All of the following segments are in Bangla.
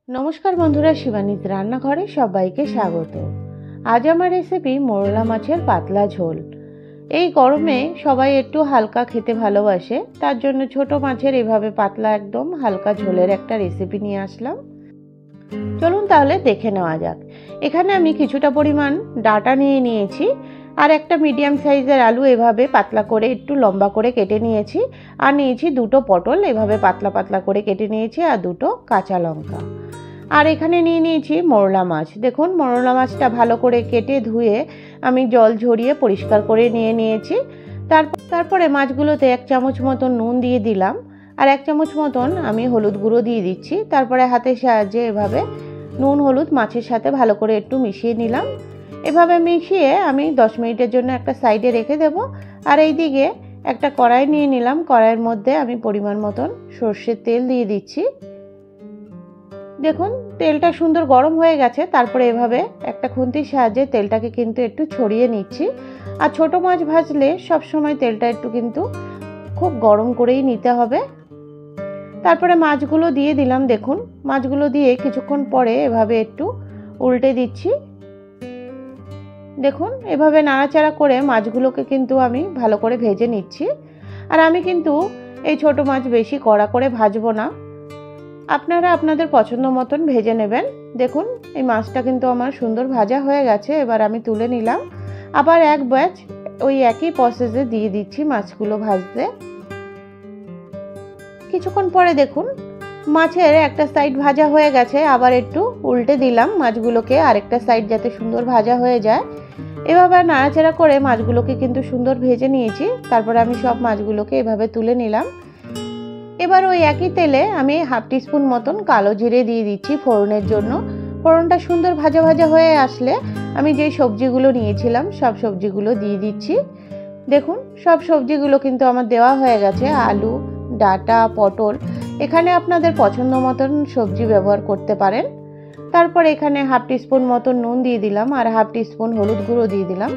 নমস্কার বন্ধুরা, শিবানীজ রান্নাঘরে সবাইকে স্বাগত। আজ আমার রেসিপি মোরলা মাছের পাতলা ঝোল। এই গরমে সবাই একটু হালকা খেতে ভালোবাসে, তার জন্য ছোট মাছের এভাবে পাতলা একদম হালকা ঝোলের একটা রেসিপি নিয়ে আসলাম। চলুন তাহলে দেখে নেওয়া যাক। এখানে আমি কিছুটা পরিমাণ ডাঁটা নিয়ে নিয়েছি, আর একটা মিডিয়াম সাইজের আলু এভাবে পাতলা করে একটু লম্বা করে কেটে নিয়েছি, আর নিয়েছি দুটো পটল এভাবে পাতলা পাতলা করে কেটে নিয়েছি, আর দুটো কাঁচা লঙ্কা। আর এখানে নিয়ে নিয়েছি মোরলা মাছ। দেখুন, মোরলা মাছটা ভালো করে কেটে ধুয়ে আমি জল ঝরিয়ে পরিষ্কার করে নিয়ে নিয়েছি। তারপরে মাছগুলোতে 1 চামচ মতন নুন দিয়ে দিলাম, আর 1 চামচ মতন আমি হলুদ গুঁড়ো দিয়ে দিচ্ছি। তারপরে হাতের সাহায্যে এভাবে নুন হলুদ মাছের সাথে ভালো করে একটু মিশিয়ে নিলাম। এভাবে মিশিয়ে আমি 10 মিনিটের জন্য একটা সাইডে রেখে দেব। আর এই দিকে একটা কড়াই নিয়ে নিলাম, কড়াইয়ের মধ্যে আমি পরিমাণ মতন সর্ষের তেল দিয়ে দিচ্ছি। দেখুন, তেলটা সুন্দর গরম হয়ে গেছে। তারপরে এভাবে একটা খুন্তির সাহায্যে তেলটাকে কিন্তু একটু ছড়িয়ে নিচ্ছি। আর ছোট মাছ ভাজলে সব সময় তেলটা একটু কিন্তু খুব গরম করেই নিতে হবে। তারপরে মাছগুলো দিয়ে দিলাম। দেখুন, মাছগুলো দিয়ে কিছুক্ষণ পরে এভাবে একটু উল্টে দিচ্ছি। দেখুন, এভাবে নাড়াচাড়া করে মাছগুলোকে কিন্তু আমি ভালো করে ভেজে নিচ্ছি। আর আমি কিন্তু এই ছোট মাছ বেশি কড়া করে ভাজবো না, আপনারা আপনাদের পছন্দ মতন ভেজে নেবেন। দেখুন, এই মাছটা কিন্তু আমার সুন্দর ভাজা হয়ে গেছে। এবার আমি তুলে নিলাম। আবার এক ব্যাচ ওই একই প্রসেসে দিয়ে দিচ্ছি মাছগুলো ভাজতে। কিছুক্ষণ পরে দেখুন, মাছের একটা সাইড ভাজা হয়ে গেছে। আবার একটু উল্টে দিলাম মাছগুলোকে, আরেকটা সাইড যাতে সুন্দর ভাজা হয়ে যায়। এভাবে নাড়াচাড়া করে মাছগুলোকে কিন্তু সুন্দর ভেজে নিয়েছি। তারপরে আমি সব মাছগুলোকে এভাবে তুলে নিলাম। এবার ওই একই তেলে আমি 1/2 টিস্পুন মতন কালো জিরে দিয়ে দিচ্ছি ফোড়নের জন্য। ফোড়নটা সুন্দর ভাজা ভাজা হয়ে আসলে আমি যেই সবজিগুলো নিয়েছিলাম সব সবজিগুলো দিয়ে দিচ্ছি। দেখুন, সব সবজিগুলো কিন্তু আমার দেওয়া হয়ে গেছে। আলু, ডাঁটা, পটল, এখানে আপনাদের পছন্দ মতন সবজি ব্যবহার করতে পারেন। তারপর এখানে 1/2 টিস্পুন মতন নুন দিয়ে দিলাম, আর 1/2 টিস্পুন হলুদ গুঁড়ো দিয়ে দিলাম।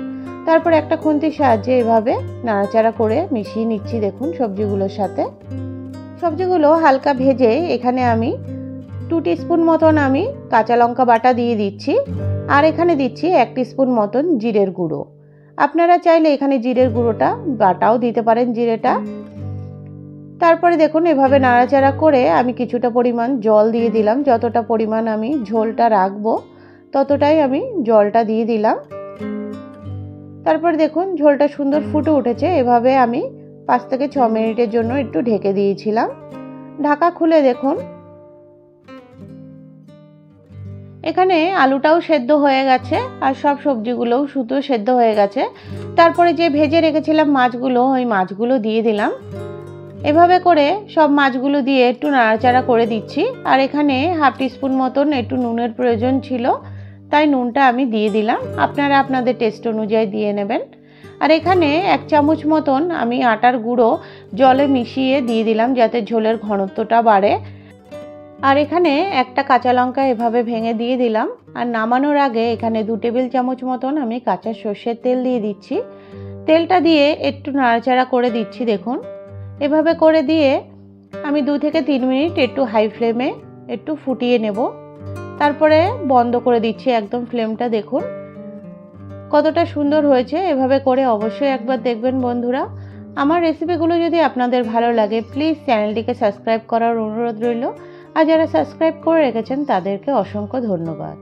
তারপর একটা খুন্তির সাহায্যে এভাবে নাড়াচাড়া করে মিশিয়ে নিচ্ছি। দেখুন, সবজিগুলোর সাথে সবজিগুলো হালকা ভেজে এখানে আমি 2 টিস্পুন মতন আমি কাঁচা লঙ্কা বাটা দিয়ে দিচ্ছি, আর এখানে দিচ্ছি 1 টিস্পুন মতন জিরের গুঁড়ো। আপনারা চাইলে এখানে জিরের গুঁড়োটা বাটাও দিতে পারেন, জিরেটা। তারপরে দেখুন, এভাবে নাড়াচাড়া করে আমি কিছুটা পরিমাণ জল দিয়ে দিলাম। যতটা পরিমাণ আমি ঝোলটা রাখবো ততটাই আমি জলটা দিয়ে দিলাম। তারপর দেখুন, ঝোলটা সুন্দর ফুটে উঠেছে। এভাবে আমি 5 থেকে 6 মিনিটের জন্য একটু ঢেকে দিয়েছিলাম। ঢাকা খুলে দেখুন, এখানে আলুটাও সেদ্ধ হয়ে গেছে, আর সব সবজিগুলোও শুধু সেদ্ধ হয়ে গেছে। তারপরে যে ভেজে রেখেছিলাম মাছগুলো, ওই মাছগুলো দিয়ে দিলাম। এভাবে করে সব মাছগুলো দিয়ে একটু নাড়াচাড়া করে দিচ্ছি। আর এখানে 1/2 টিস্পুন মতন একটু নুনের প্রয়োজন ছিল, তাই নুনটা আমি দিয়ে দিলাম। আপনারা আপনাদের টেস্ট অনুযায়ী দিয়ে নেবেন। আর এখানে 1 চামচ মতন আমি আটার গুঁড়ো জলে মিশিয়ে দিয়ে দিলাম, যাতে ঝোলের ঘনত্বটা বাড়ে। আর এখানে একটা কাঁচা লঙ্কা এভাবে ভেঙে দিয়ে দিলাম। আর নামানোর আগে এখানে 2 টেবিল চামচ মতন আমি কাঁচা সর্ষের তেল দিয়ে দিচ্ছি। তেলটা দিয়ে একটু নাড়াচাড়া করে দিচ্ছি। দেখুন, এভাবে করে দিয়ে আমি 2 থেকে 3 মিনিট একটু হাই ফ্লেমে একটু ফুটিয়ে নেব। তারপরে বন্ধ করে দিচ্ছি একদম ফ্লেমটা। দেখুন কতটা সুন্দর হয়েছে। এভাবে করে অবশ্যই একবার দেখবেন বন্ধুরা। আমার রেসিপিগুলো যদি আপনাদের ভালো লাগে, প্লিজ চ্যানেলটিকে সাবস্ক্রাইব করার অনুরোধ রইল। আর যারা সাবস্ক্রাইব করে রেখেছেন তাদেরকে অসংখ্য ধন্যবাদ।